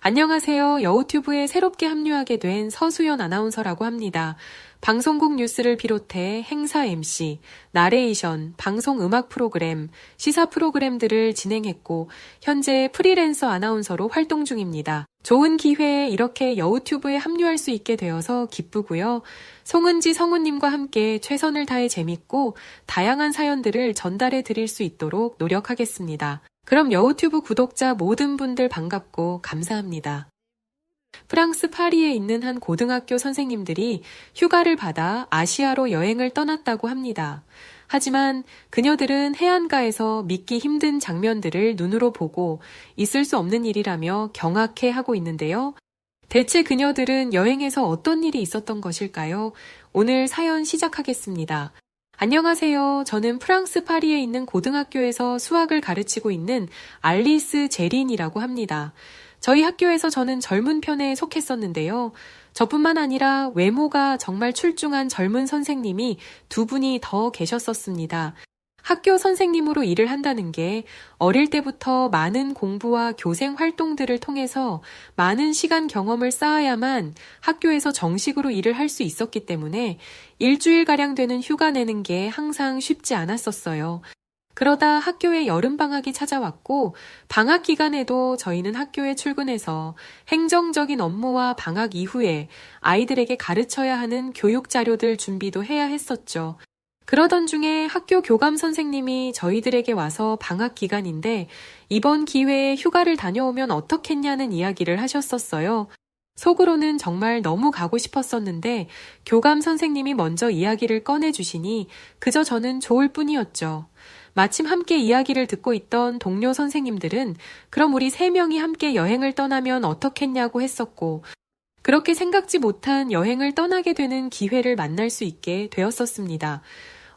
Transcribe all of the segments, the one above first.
안녕하세요. 여우튜브에 새롭게 합류하게 된 서수연 아나운서라고 합니다. 방송국 뉴스를 비롯해 행사 MC, 나레이션, 방송 음악 프로그램, 시사 프로그램들을 진행했고 현재 프리랜서 아나운서로 활동 중입니다. 좋은 기회에 이렇게 여우튜브에 합류할 수 있게 되어서 기쁘고요. 송은지 성우님과 함께 최선을 다해 재밌고 다양한 사연들을 전달해 드릴 수 있도록 노력하겠습니다. 그럼 여우튜브 구독자 모든 분들 반갑고 감사합니다. 프랑스 파리에 있는 한 고등학교 선생님들이 휴가를 받아 아시아로 여행을 떠났다고 합니다. 하지만 그녀들은 해안가에서 믿기 힘든 장면들을 눈으로 보고 있을 수 없는 일이라며 경악해 하고 있는데요. 대체 그녀들은 여행에서 어떤 일이 있었던 것일까요? 오늘 사연 시작하겠습니다. 안녕하세요. 저는 프랑스 파리에 있는 고등학교에서 수학을 가르치고 있는 알리스 제린이라고 합니다. 저희 학교에서 저는 젊은 편에 속했었는데요. 저뿐만 아니라 외모가 정말 출중한 젊은 선생님이 두 분이 더 계셨었습니다. 학교 선생님으로 일을 한다는 게 어릴 때부터 많은 공부와 교생 활동들을 통해서 많은 시간 경험을 쌓아야만 학교에서 정식으로 일을 할 수 있었기 때문에 일주일가량 되는 휴가 내는 게 항상 쉽지 않았었어요. 그러다 학교에 여름방학이 찾아왔고 방학 기간에도 저희는 학교에 출근해서 행정적인 업무와 방학 이후에 아이들에게 가르쳐야 하는 교육 자료들 준비도 해야 했었죠. 그러던 중에 학교 교감 선생님이 저희들에게 와서 방학 기간인데 이번 기회에 휴가를 다녀오면 어떻겠냐는 이야기를 하셨었어요. 속으로는 정말 너무 가고 싶었었는데 교감 선생님이 먼저 이야기를 꺼내주시니 그저 저는 좋을 뿐이었죠. 마침 함께 이야기를 듣고 있던 동료 선생님들은 그럼 우리 3명이 함께 여행을 떠나면 어떻겠냐고 했었고 그렇게 생각지 못한 여행을 떠나게 되는 기회를 만날 수 있게 되었었습니다.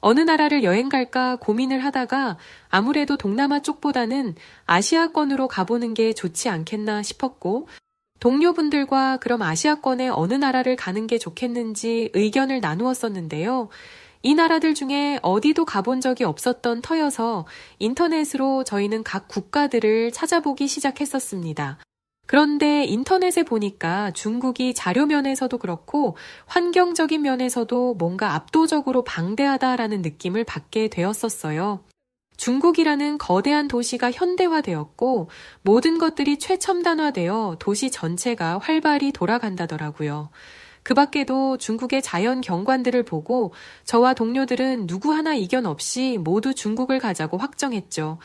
어느 나라를 여행 갈까 고민을 하다가 아무래도 동남아 쪽보다는 아시아권으로 가보는 게 좋지 않겠나 싶었고 동료분들과 그럼 아시아권의 어느 나라를 가는 게 좋겠는지 의견을 나누었었는데요. 이 나라들 중에 어디도 가본 적이 없었던 터여서 인터넷으로 저희는 각 국가들을 찾아보기 시작했었습니다. 그런데 인터넷에 보니까 중국이 자료 면에서도 그렇고 환경적인 면에서도 뭔가 압도적으로 방대하다라는 느낌을 받게 되었었어요. 중국이라는 거대한 도시가 현대화되었고 모든 것들이 최첨단화되어 도시 전체가 활발히 돌아간다더라고요. 그 밖에도 중국의 자연 경관들을 보고 저와 동료들은 누구 하나 이견 없이 모두 중국을 가자고 확정했죠.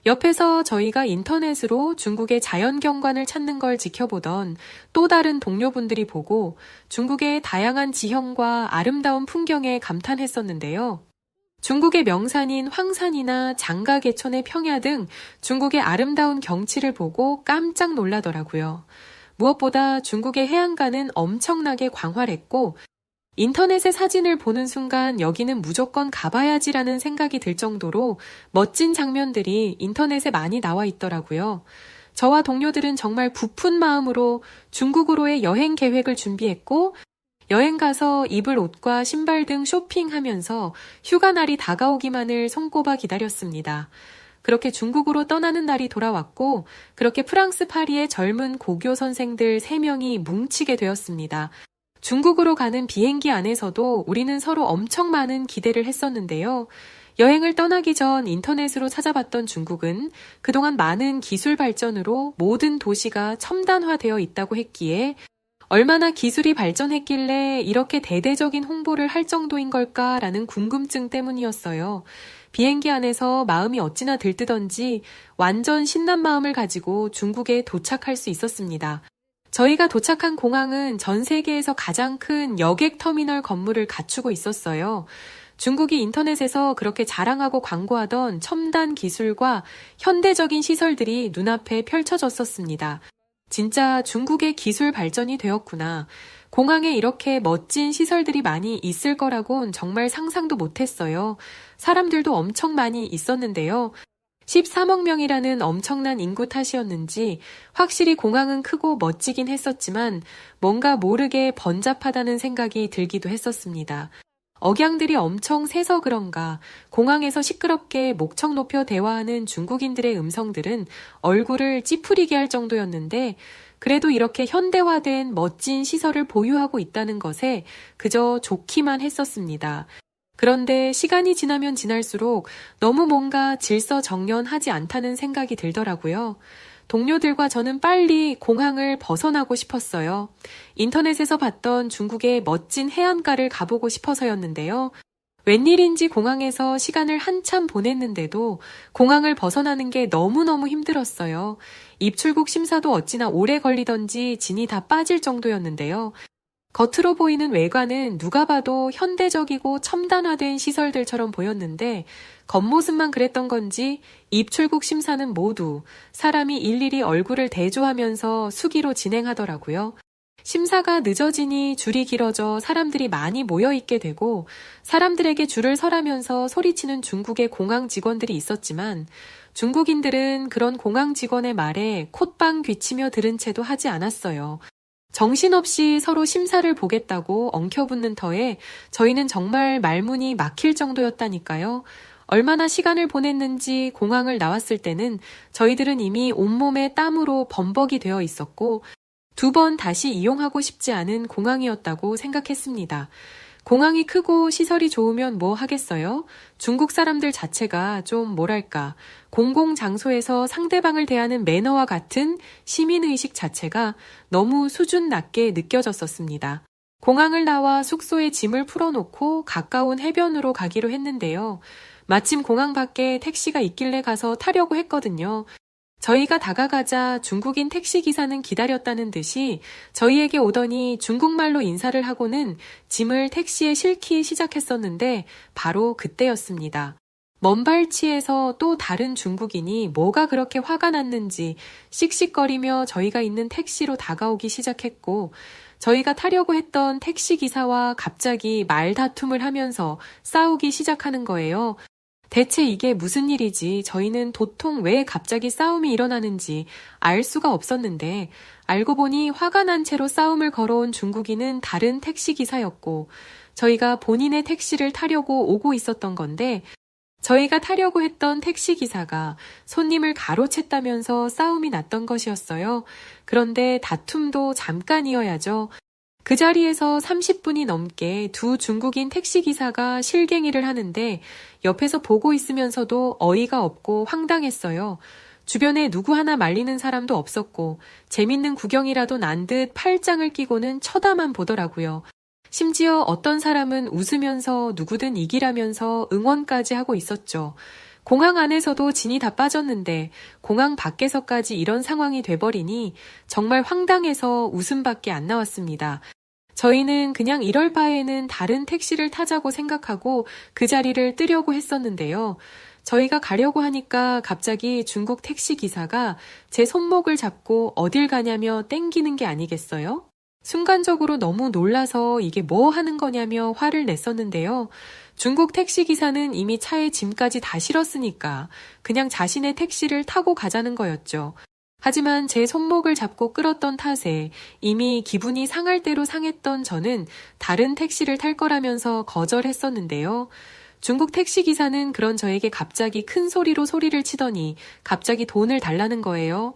옆에서 저희가 인터넷으로 중국의 자연 경관을 찾는 걸 지켜보던 또 다른 동료분들이 보고 중국의 다양한 지형과 아름다운 풍경에 감탄했었는데요. 중국의 명산인 황산이나 장가계천의 평야 등 중국의 아름다운 경치를 보고 깜짝 놀라더라고요. 무엇보다 중국의 해안가는 엄청나게 광활했고 인터넷의 사진을 보는 순간 여기는 무조건 가봐야지라는 생각이 들 정도로 멋진 장면들이 인터넷에 많이 나와 있더라고요. 저와 동료들은 정말 부푼 마음으로 중국으로의 여행 계획을 준비했고 여행 가서 입을 옷과 신발 등 쇼핑하면서 휴가 날이 다가오기만을 손꼽아 기다렸습니다. 그렇게 중국으로 떠나는 날이 돌아왔고 그렇게 프랑스 파리의 젊은 고교 선생들 3명이 뭉치게 되었습니다. 중국으로 가는 비행기 안에서도 우리는 서로 엄청 많은 기대를 했었는데요. 여행을 떠나기 전 인터넷으로 찾아봤던 중국은 그동안 많은 기술 발전으로 모든 도시가 첨단화되어 있다고 했기에 얼마나 기술이 발전했길래 이렇게 대대적인 홍보를 할 정도인 걸까라는 궁금증 때문이었어요. 비행기 안에서 마음이 어찌나 들뜨던지 완전 신난 마음을 가지고 중국에 도착할 수 있었습니다. 저희가 도착한 공항은 전 세계에서 가장 큰 여객터미널 건물을 갖추고 있었어요. 중국이 인터넷에서 그렇게 자랑하고 광고하던 첨단 기술과 현대적인 시설들이 눈앞에 펼쳐졌었습니다. 진짜 중국의 기술 발전이 되었구나. 공항에 이렇게 멋진 시설들이 많이 있을 거라곤 정말 상상도 못했어요. 사람들도 엄청 많이 있었는데요. 13억 명이라는 엄청난 인구 탓이었는지 확실히 공항은 크고 멋지긴 했었지만 뭔가 모르게 번잡하다는 생각이 들기도 했었습니다. 억양들이 엄청 세서 그런가 공항에서 시끄럽게 목청 높여 대화하는 중국인들의 음성들은 얼굴을 찌푸리게 할 정도였는데 그래도 이렇게 현대화된 멋진 시설을 보유하고 있다는 것에 그저 좋기만 했었습니다. 그런데 시간이 지나면 지날수록 너무 뭔가 질서정연하지 않다는 생각이 들더라고요. 동료들과 저는 빨리 공항을 벗어나고 싶었어요. 인터넷에서 봤던 중국의 멋진 해안가를 가보고 싶어서였는데요. 웬일인지 공항에서 시간을 한참 보냈는데도 공항을 벗어나는 게 너무너무 힘들었어요. 입출국 심사도 어찌나 오래 걸리던지 진이 다 빠질 정도였는데요. 겉으로 보이는 외관은 누가 봐도 현대적이고 첨단화된 시설들처럼 보였는데 겉모습만 그랬던 건지 입출국 심사는 모두 사람이 일일이 얼굴을 대조하면서 수기로 진행하더라고요. 심사가 늦어지니 줄이 길어져 사람들이 많이 모여있게 되고 사람들에게 줄을 서라면서 소리치는 중국의 공항 직원들이 있었지만 중국인들은 그런 공항 직원의 말에 콧방 귀치며 들은 채도 하지 않았어요. 정신없이 서로 심사를 보겠다고 엉켜붙는 터에 저희는 정말 말문이 막힐 정도였다니까요. 얼마나 시간을 보냈는지 공항을 나왔을 때는 저희들은 이미 온몸에 땀으로 범벅이 되어 있었고 2번 다시 이용하고 싶지 않은 공항이었다고 생각했습니다. 공항이 크고 시설이 좋으면 뭐 하겠어요? 중국 사람들 자체가 좀 뭐랄까, 공공장소에서 상대방을 대하는 매너와 같은 시민의식 자체가 너무 수준 낮게 느껴졌었습니다. 공항을 나와 숙소에 짐을 풀어놓고 가까운 해변으로 가기로 했는데요. 마침 공항 밖에 택시가 있길래 가서 타려고 했거든요. 저희가 다가가자 중국인 택시기사는 기다렸다는 듯이 저희에게 오더니 중국말로 인사를 하고는 짐을 택시에 싣기 시작했었는데 바로 그때였습니다. 먼 발치에서 또 다른 중국인이 뭐가 그렇게 화가 났는지 씩씩거리며 저희가 있는 택시로 다가오기 시작했고 저희가 타려고 했던 택시기사와 갑자기 말다툼을 하면서 싸우기 시작하는 거예요. 대체 이게 무슨 일이지 저희는 도통 왜 갑자기 싸움이 일어나는지 알 수가 없었는데 알고 보니 화가 난 채로 싸움을 걸어온 중국인은 다른 택시기사였고 저희가 본인의 택시를 타려고 오고 있었던 건데 저희가 타려고 했던 택시기사가 손님을 가로챘다면서 싸움이 났던 것이었어요. 그런데 다툼도 잠깐이어야죠. 그 자리에서 30분이 넘게 2 중국인 택시기사가 실갱이를 하는데 옆에서 보고 있으면서도 어이가 없고 황당했어요. 주변에 누구 하나 말리는 사람도 없었고 재밌는 구경이라도 난 듯 팔짱을 끼고는 쳐다만 보더라고요. 심지어 어떤 사람은 웃으면서 누구든 이기라면서 응원까지 하고 있었죠. 공항 안에서도 진이 다 빠졌는데 공항 밖에서까지 이런 상황이 돼버리니 정말 황당해서 웃음밖에 안 나왔습니다. 저희는 그냥 이럴 바에는 다른 택시를 타자고 생각하고 그 자리를 뜨려고 했었는데요. 저희가 가려고 하니까 갑자기 중국 택시 기사가 제 손목을 잡고 어딜 가냐며 땡기는 게 아니겠어요? 순간적으로 너무 놀라서 이게 뭐 하는 거냐며 화를 냈었는데요. 중국 택시 기사는 이미 차에 짐까지 다 실었으니까 그냥 자신의 택시를 타고 가자는 거였죠. 하지만 제 손목을 잡고 끌었던 탓에 이미 기분이 상할 대로 상했던 저는 다른 택시를 탈 거라면서 거절했었는데요. 중국 택시기사는 그런 저에게 갑자기 큰 소리로 소리를 치더니 갑자기 돈을 달라는 거예요.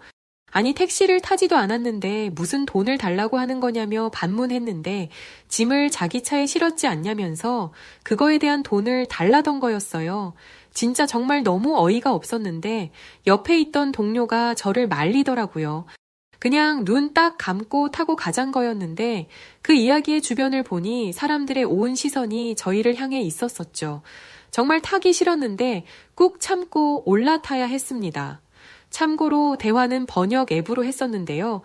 아니 택시를 타지도 않았는데 무슨 돈을 달라고 하는 거냐며 반문했는데 짐을 자기 차에 실었지 않냐면서 그거에 대한 돈을 달라던 거였어요. 진짜 정말 너무 어이가 없었는데 옆에 있던 동료가 저를 말리더라고요. 그냥 눈 딱 감고 타고 가잔 거였는데 그 이야기의 주변을 보니 사람들의 온 시선이 저희를 향해 있었었죠. 정말 타기 싫었는데 꾹 참고 올라타야 했습니다. 참고로 대화는 번역 앱으로 했었는데요.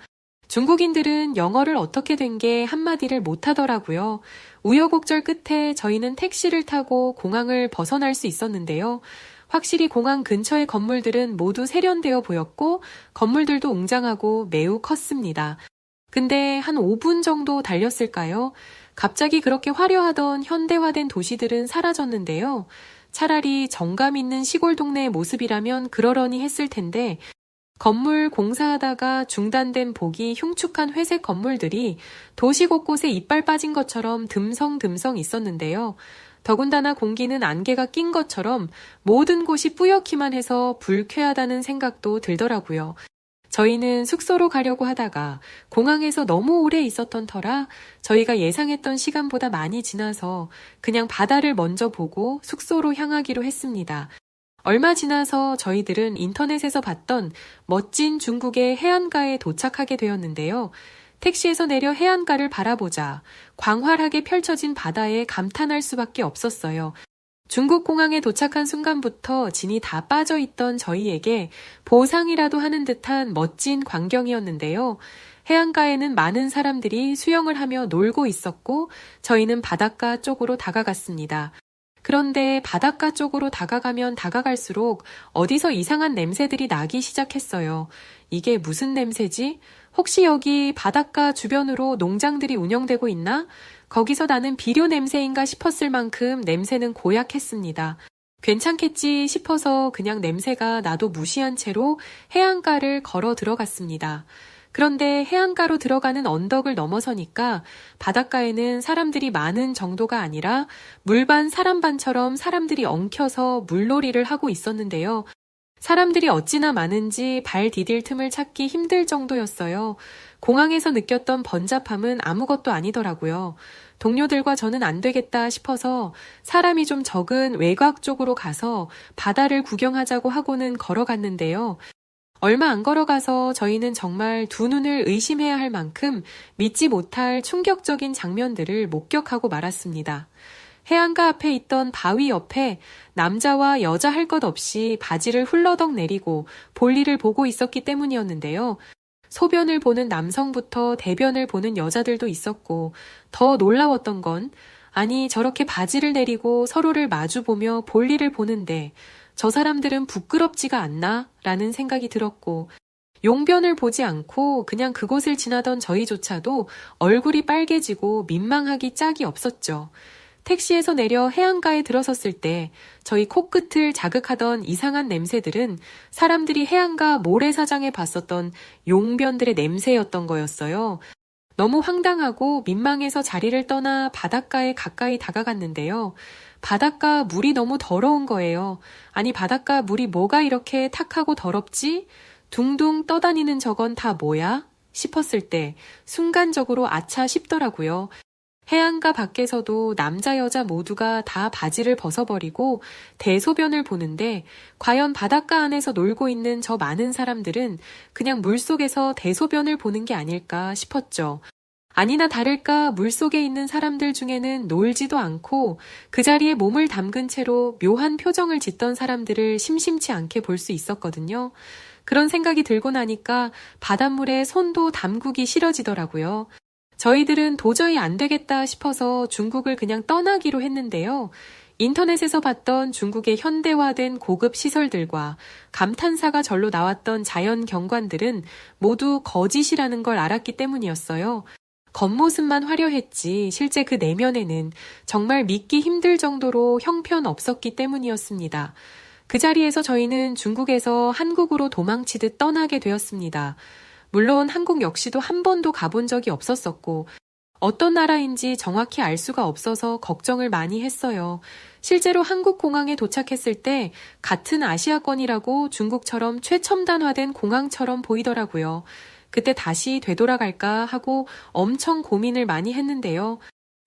중국인들은 영어를 어떻게 된 게 한마디를 못하더라고요. 우여곡절 끝에 저희는 택시를 타고 공항을 벗어날 수 있었는데요. 확실히 공항 근처의 건물들은 모두 세련되어 보였고 건물들도 웅장하고 매우 컸습니다. 근데 한 5분 정도 달렸을까요? 갑자기 그렇게 화려하던 현대화된 도시들은 사라졌는데요. 차라리 정감 있는 시골 동네의 모습이라면 그러려니 했을 텐데 건물 공사하다가 중단된 보기 흉측한 회색 건물들이 도시 곳곳에 이빨 빠진 것처럼 듬성듬성 있었는데요. 더군다나 공기는 안개가 낀 것처럼 모든 곳이 뿌옇기만 해서 불쾌하다는 생각도 들더라고요. 저희는 숙소로 가려고 하다가 공항에서 너무 오래 있었던 터라 저희가 예상했던 시간보다 많이 지나서 그냥 바다를 먼저 보고 숙소로 향하기로 했습니다. 얼마 지나서 저희들은 인터넷에서 봤던 멋진 중국의 해안가에 도착하게 되었는데요. 택시에서 내려 해안가를 바라보자 광활하게 펼쳐진 바다에 감탄할 수밖에 없었어요. 중국 공항에 도착한 순간부터 진이 다 빠져있던 저희에게 보상이라도 하는 듯한 멋진 광경이었는데요. 해안가에는 많은 사람들이 수영을 하며 놀고 있었고 저희는 바닷가 쪽으로 다가갔습니다. 그런데 바닷가 쪽으로 다가가면 다가갈수록 어디서 이상한 냄새들이 나기 시작했어요. 이게 무슨 냄새지? 혹시 여기 바닷가 주변으로 농장들이 운영되고 있나? 거기서 나는 비료 냄새인가 싶었을 만큼 냄새는 고약했습니다. 괜찮겠지 싶어서 그냥 냄새가 나도 무시한 채로 해안가를 걸어 들어갔습니다. 그런데 해안가로 들어가는 언덕을 넘어서니까 바닷가에는 사람들이 많은 정도가 아니라 물반 사람반처럼 사람들이 엉켜서 물놀이를 하고 있었는데요. 사람들이 어찌나 많은지 발 디딜 틈을 찾기 힘들 정도였어요. 공항에서 느꼈던 번잡함은 아무것도 아니더라고요. 동료들과 저는 안 되겠다 싶어서 사람이 좀 적은 외곽 쪽으로 가서 바다를 구경하자고 하고는 걸어갔는데요. 얼마 안 걸어가서 저희는 정말 두 눈을 의심해야 할 만큼 믿지 못할 충격적인 장면들을 목격하고 말았습니다. 해안가 앞에 있던 바위 옆에 남자와 여자 할 것 없이 바지를 훌러덩 내리고 볼일을 보고 있었기 때문이었는데요. 소변을 보는 남성부터 대변을 보는 여자들도 있었고 더 놀라웠던 건 아니 저렇게 바지를 내리고 서로를 마주보며 볼일을 보는데 저 사람들은 부끄럽지가 않나? 라는 생각이 들었고 용변을 보지 않고 그냥 그곳을 지나던 저희조차도 얼굴이 빨개지고 민망하기 짝이 없었죠. 택시에서 내려 해안가에 들어섰을 때 저희 코끝을 자극하던 이상한 냄새들은 사람들이 해안가 모래사장에 봤었던 용변들의 냄새였던 거였어요. 너무 황당하고 민망해서 자리를 떠나 바닷가에 가까이 다가갔는데요. 바닷가 물이 너무 더러운 거예요. 아니 바닷가 물이 뭐가 이렇게 탁하고 더럽지? 둥둥 떠다니는 저건 다 뭐야? 싶었을 때 순간적으로 아차 싶더라고요. 해안가 밖에서도 남자 여자 모두가 다 바지를 벗어버리고 대소변을 보는데 과연 바닷가 안에서 놀고 있는 저 많은 사람들은 그냥 물속에서 대소변을 보는 게 아닐까 싶었죠. 아니나 다를까 물속에 있는 사람들 중에는 놀지도 않고 그 자리에 몸을 담근 채로 묘한 표정을 짓던 사람들을 심심치 않게 볼 수 있었거든요. 그런 생각이 들고 나니까 바닷물에 손도 담그기 싫어지더라고요. 저희들은 도저히 안 되겠다 싶어서 중국을 그냥 떠나기로 했는데요. 인터넷에서 봤던 중국의 현대화된 고급 시설들과 감탄사가 절로 나왔던 자연 경관들은 모두 거짓이라는 걸 알았기 때문이었어요. 겉모습만 화려했지 실제 그 내면에는 정말 믿기 힘들 정도로 형편없었기 때문이었습니다. 그 자리에서 저희는 중국에서 한국으로 도망치듯 떠나게 되었습니다. 물론 한국 역시도 한 번도 가본 적이 없었었고 어떤 나라인지 정확히 알 수가 없어서 걱정을 많이 했어요. 실제로 한국 공항에 도착했을 때 같은 아시아권이라고 중국처럼 최첨단화된 공항처럼 보이더라고요. 그때 다시 되돌아갈까 하고 엄청 고민을 많이 했는데요.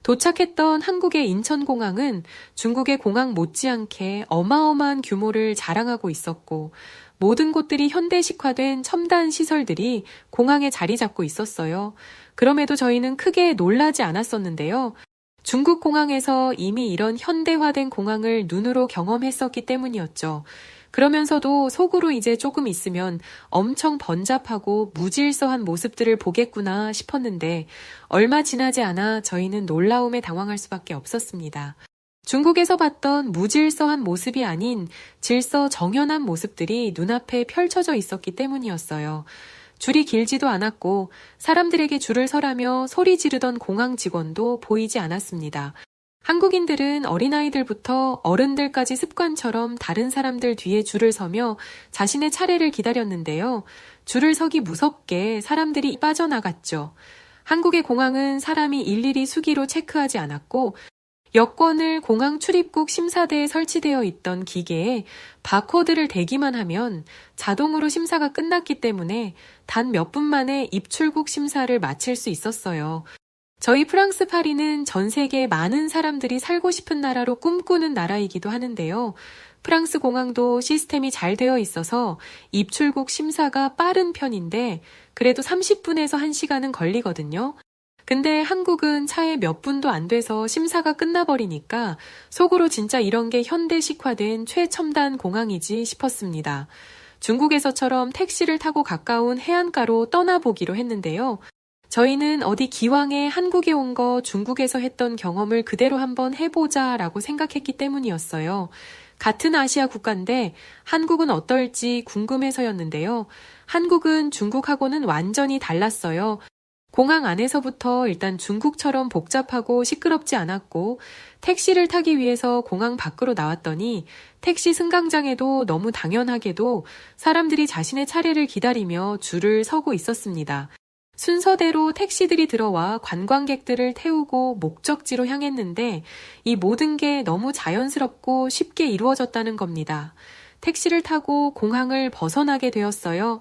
도착했던 한국의 인천공항은 중국의 공항 못지않게 어마어마한 규모를 자랑하고 있었고 모든 곳들이 현대식화된 첨단 시설들이 공항에 자리 잡고 있었어요. 그럼에도 저희는 크게 놀라지 않았었는데요. 중국 공항에서 이미 이런 현대화된 공항을 눈으로 경험했었기 때문이었죠. 그러면서도 속으로 이제 조금 있으면 엄청 번잡하고 무질서한 모습들을 보겠구나 싶었는데 얼마 지나지 않아 저희는 놀라움에 당황할 수밖에 없었습니다. 중국에서 봤던 무질서한 모습이 아닌 질서 정연한 모습들이 눈앞에 펼쳐져 있었기 때문이었어요. 줄이 길지도 않았고 사람들에게 줄을 서라며 소리 지르던 공항 직원도 보이지 않았습니다. 한국인들은 어린아이들부터 어른들까지 습관처럼 다른 사람들 뒤에 줄을 서며 자신의 차례를 기다렸는데요. 줄을 서기 무섭게 사람들이 빠져나갔죠. 한국의 공항은 사람이 일일이 수기로 체크하지 않았고 여권을 공항 출입국 심사대에 설치되어 있던 기계에 바코드를 대기만 하면 자동으로 심사가 끝났기 때문에 단 몇 분 만에 입출국 심사를 마칠 수 있었어요. 저희 프랑스 파리는 전 세계 많은 사람들이 살고 싶은 나라로 꿈꾸는 나라이기도 하는데요. 프랑스 공항도 시스템이 잘 되어 있어서 입출국 심사가 빠른 편인데 그래도 30분에서 1시간은 걸리거든요. 근데 한국은 차에 몇 분도 안 돼서 심사가 끝나버리니까 속으로 진짜 이런 게 현대식화된 최첨단 공항이지 싶었습니다. 중국에서처럼 택시를 타고 가까운 해안가로 떠나보기로 했는데요. 저희는 어디 기왕에 한국에 온 거 중국에서 했던 경험을 그대로 한번 해보자라고 생각했기 때문이었어요. 같은 아시아 국가인데 한국은 어떨지 궁금해서였는데요. 한국은 중국하고는 완전히 달랐어요. 공항 안에서부터 일단 중국처럼 복잡하고 시끄럽지 않았고 택시를 타기 위해서 공항 밖으로 나왔더니 택시 승강장에도 너무 당연하게도 사람들이 자신의 차례를 기다리며 줄을 서고 있었습니다. 순서대로 택시들이 들어와 관광객들을 태우고 목적지로 향했는데 이 모든 게 너무 자연스럽고 쉽게 이루어졌다는 겁니다. 택시를 타고 공항을 벗어나게 되었어요.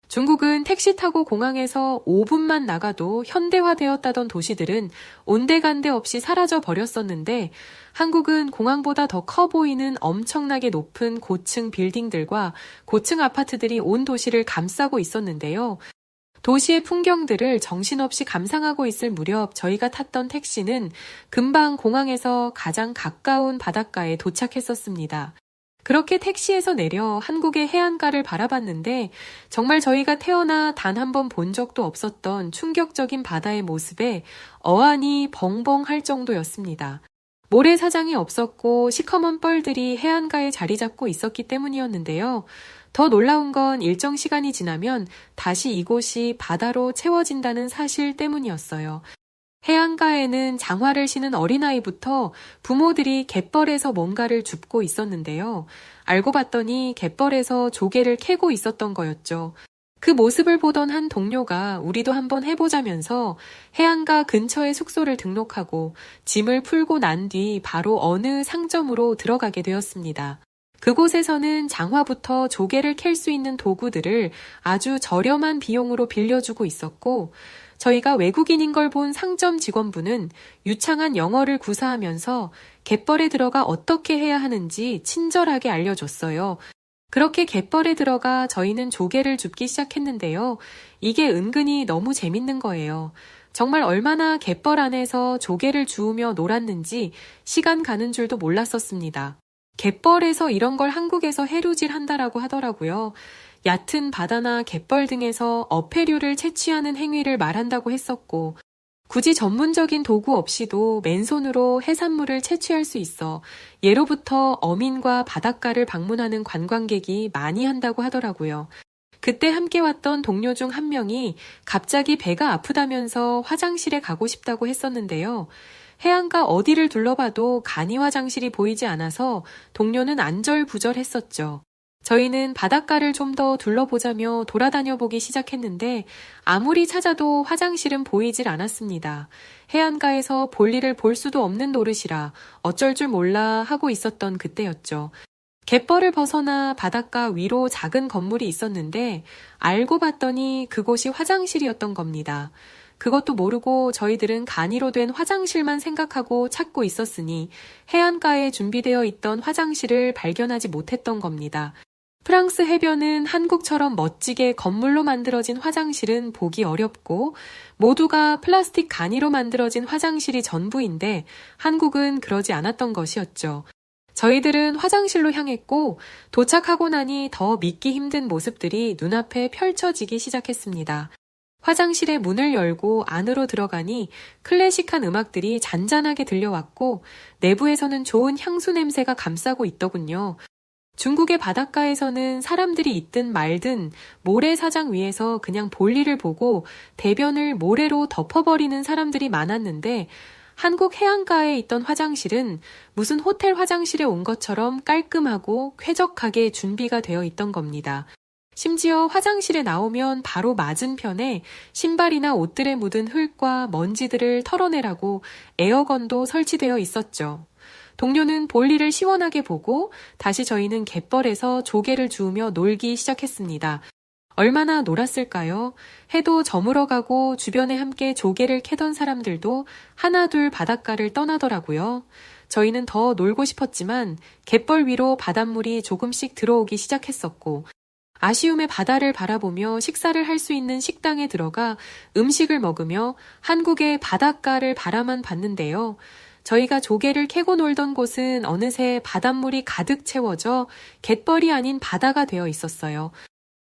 중국은 택시 타고 공항에서 5분만 나가도 현대화되었다던 도시들은 온데간데 없이 사라져 버렸었는데 한국은 공항보다 더 커 보이는 엄청나게 높은 고층 빌딩들과 고층 아파트들이 온 도시를 감싸고 있었는데요. 도시의 풍경들을 정신없이 감상하고 있을 무렵 저희가 탔던 택시는 금방 공항에서 가장 가까운 바닷가에 도착했었습니다. 그렇게 택시에서 내려 한국의 해안가를 바라봤는데 정말 저희가 태어나 단 한 번 본 적도 없었던 충격적인 바다의 모습에 어안이 벙벙 할 정도였습니다. 모래사장이 없었고 시커먼 뻘들이 해안가에 자리 잡고 있었기 때문이었는데요. 더 놀라운 건 일정 시간이 지나면 다시 이곳이 바다로 채워진다는 사실 때문이었어요. 해안가에는 장화를 신은 어린아이부터 부모들이 갯벌에서 뭔가를 줍고 있었는데요. 알고 봤더니 갯벌에서 조개를 캐고 있었던 거였죠. 그 모습을 보던 한 동료가 우리도 한번 해보자면서 해안가 근처에 숙소를 등록하고 짐을 풀고 난 뒤 바로 어느 상점으로 들어가게 되었습니다. 그곳에서는 장화부터 조개를 캘 수 있는 도구들을 아주 저렴한 비용으로 빌려주고 있었고 저희가 외국인인 걸 본 상점 직원분은 유창한 영어를 구사하면서 갯벌에 들어가 어떻게 해야 하는지 친절하게 알려줬어요. 그렇게 갯벌에 들어가 저희는 조개를 줍기 시작했는데요. 이게 은근히 너무 재밌는 거예요. 정말 얼마나 갯벌 안에서 조개를 주우며 놀았는지 시간 가는 줄도 몰랐었습니다. 갯벌에서 이런 걸 한국에서 해루질 한다라고 하더라고요. 얕은 바다나 갯벌 등에서 어패류를 채취하는 행위를 말한다고 했었고 굳이 전문적인 도구 없이도 맨손으로 해산물을 채취할 수 있어 예로부터 어민과 바닷가를 방문하는 관광객이 많이 한다고 하더라고요. 그때 함께 왔던 동료 중 한 명이 갑자기 배가 아프다면서 화장실에 가고 싶다고 했었는데요. 해안가 어디를 둘러봐도 간이 화장실이 보이지 않아서 동료는 안절부절했었죠. 저희는 바닷가를 좀 더 둘러보자며 돌아다녀 보기 시작했는데 아무리 찾아도 화장실은 보이질 않았습니다. 해안가에서 볼일을 볼 수도 없는 노릇이라 어쩔 줄 몰라 하고 있었던 그때였죠. 갯벌을 벗어나 바닷가 위로 작은 건물이 있었는데 알고 봤더니 그곳이 화장실이었던 겁니다. 그것도 모르고 저희들은 간이로 된 화장실만 생각하고 찾고 있었으니 해안가에 준비되어 있던 화장실을 발견하지 못했던 겁니다. 프랑스 해변은 한국처럼 멋지게 건물로 만들어진 화장실은 보기 어렵고 모두가 플라스틱 간이로 만들어진 화장실이 전부인데 한국은 그러지 않았던 것이었죠. 저희들은 화장실로 향했고 도착하고 나니 더 믿기 힘든 모습들이 눈앞에 펼쳐지기 시작했습니다. 화장실의 문을 열고 안으로 들어가니 클래식한 음악들이 잔잔하게 들려왔고 내부에서는 좋은 향수 냄새가 감싸고 있더군요. 중국의 바닷가에서는 사람들이 있든 말든 모래사장 위에서 그냥 볼일을 보고 대변을 모래로 덮어버리는 사람들이 많았는데 한국 해안가에 있던 화장실은 무슨 호텔 화장실에 온 것처럼 깔끔하고 쾌적하게 준비가 되어 있던 겁니다. 심지어 화장실에 나오면 바로 맞은편에 신발이나 옷들에 묻은 흙과 먼지들을 털어내라고 에어건도 설치되어 있었죠. 동료는 볼일을 시원하게 보고 다시 저희는 갯벌에서 조개를 주우며 놀기 시작했습니다. 얼마나 놀았을까요? 해도 저물어가고 주변에 함께 조개를 캐던 사람들도 하나둘 바닷가를 떠나더라고요. 저희는 더 놀고 싶었지만 갯벌 위로 바닷물이 조금씩 들어오기 시작했었고 아쉬움의 바다를 바라보며 식사를 할 수 있는 식당에 들어가 음식을 먹으며 한국의 바닷가를 바라만 봤는데요. 저희가 조개를 캐고 놀던 곳은 어느새 바닷물이 가득 채워져 갯벌이 아닌 바다가 되어 있었어요.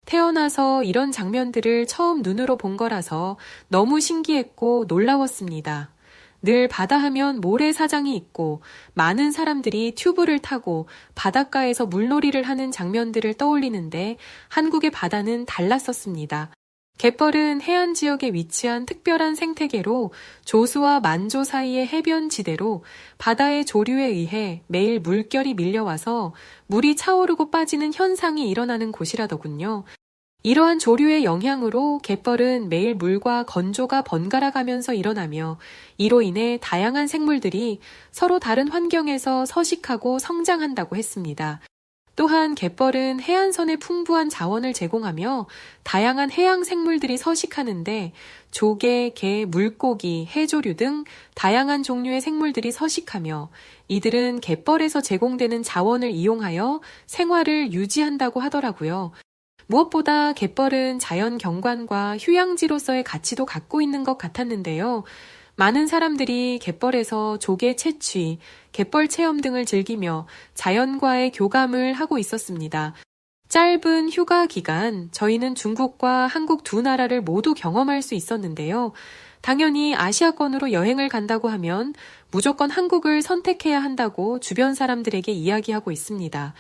태어나서 이런 장면들을 처음 눈으로 본 거라서 너무 신기했고 놀라웠습니다. 늘 바다 하면 모래사장이 있고 많은 사람들이 튜브를 타고 바닷가에서 물놀이를 하는 장면들을 떠올리는데 한국의 바다는 달랐었습니다. 갯벌은 해안 지역에 위치한 특별한 생태계로 조수와 만조 사이의 해변지대로 바다의 조류에 의해 매일 물결이 밀려와서 물이 차오르고 빠지는 현상이 일어나는 곳이라더군요. 이러한 조류의 영향으로 갯벌은 매일 물과 건조가 번갈아 가면서 일어나며 이로 인해 다양한 생물들이 서로 다른 환경에서 서식하고 성장한다고 했습니다. 또한 갯벌은 해안선에 풍부한 자원을 제공하며 다양한 해양 생물들이 서식하는데 조개, 게, 물고기, 해조류 등 다양한 종류의 생물들이 서식하며 이들은 갯벌에서 제공되는 자원을 이용하여 생활을 유지한다고 하더라고요. 무엇보다 갯벌은 자연 경관과 휴양지로서의 가치도 갖고 있는 것 같았는데요. 많은 사람들이 갯벌에서 조개 채취, 갯벌 체험 등을 즐기며 자연과의 교감을 하고 있었습니다. 짧은 휴가 기간, 저희는 중국과 한국 두 나라를 모두 경험할 수 있었는데요. 당연히 아시아권으로 여행을 간다고 하면 무조건 한국을 선택해야 한다고 주변 사람들에게 이야기하고 있습니다.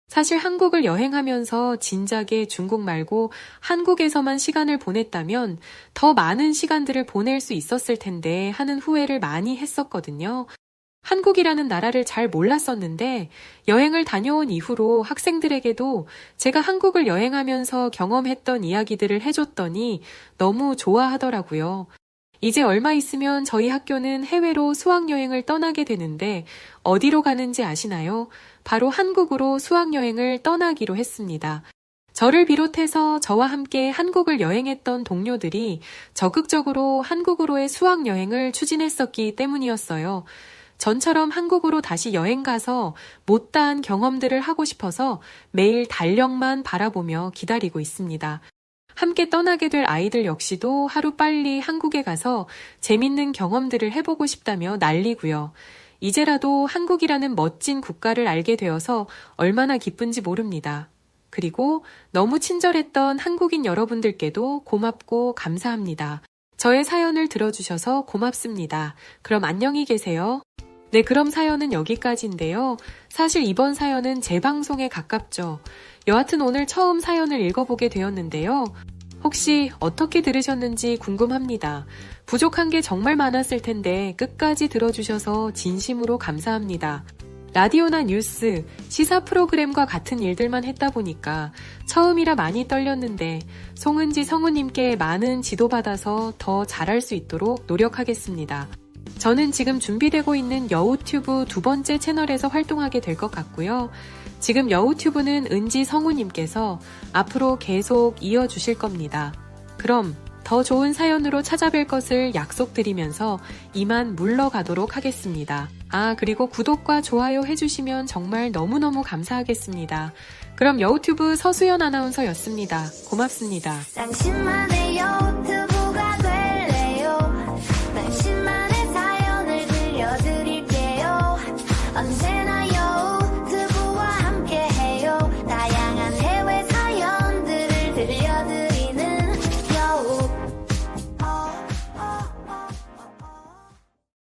사실 한국을 여행하면서 진작에 중국 말고 한국에서만 시간을 보냈다면 더 많은 시간들을 보낼 수 있었을 텐데 하는 후회를 많이 했었거든요. 한국이라는 나라를 잘 몰랐었는데 여행을 다녀온 이후로 학생들에게도 제가 한국을 여행하면서 경험했던 이야기들을 해줬더니 너무 좋아하더라고요. 이제 얼마 있으면 저희 학교는 해외로 수학여행을 떠나게 되는데 어디로 가는지 아시나요? 바로 한국으로 수학여행을 떠나기로 했습니다. 저를 비롯해서 저와 함께 한국을 여행했던 동료들이 적극적으로 한국으로의 수학여행을 추진했었기 때문이었어요. 전처럼 한국으로 다시 여행 가서 못다한 경험들을 하고 싶어서 매일 달력만 바라보며 기다리고 있습니다. 함께 떠나게 될 아이들 역시도 하루빨리 한국에 가서 재밌는 경험들을 해보고 싶다며 난리고요. 이제라도 한국이라는 멋진 국가를 알게 되어서 얼마나 기쁜지 모릅니다. 그리고 너무 친절했던 한국인 여러분들께도 고맙고 감사합니다. 저의 사연을 들어주셔서 고맙습니다. 그럼 안녕히 계세요. 네, 그럼 사연은 여기까지인데요. 사실 이번 사연은 제 방송에 가깝죠. 여하튼 오늘 처음 사연을 읽어보게 되었는데요. 혹시 어떻게 들으셨는지 궁금합니다. 부족한 게 정말 많았을 텐데 끝까지 들어주셔서 진심으로 감사합니다. 라디오나 뉴스, 시사 프로그램과 같은 일들만 했다 보니까 처음이라 많이 떨렸는데 송은지 성우님께 많은 지도받아서 더 잘할 수 있도록 노력하겠습니다. 저는 지금 준비되고 있는 여우튜브 2번째 채널에서 활동하게 될 것 같고요. 지금 여우튜브는 은지 성우님께서 앞으로 계속 이어주실 겁니다. 그럼 더 좋은 사연으로 찾아뵐 것을 약속드리면서 이만 물러가도록 하겠습니다. 그리고 구독과 좋아요 해주시면 정말 너무너무 감사하겠습니다. 그럼 여우튜브 서수연 아나운서였습니다. 고맙습니다. 당신만의 여우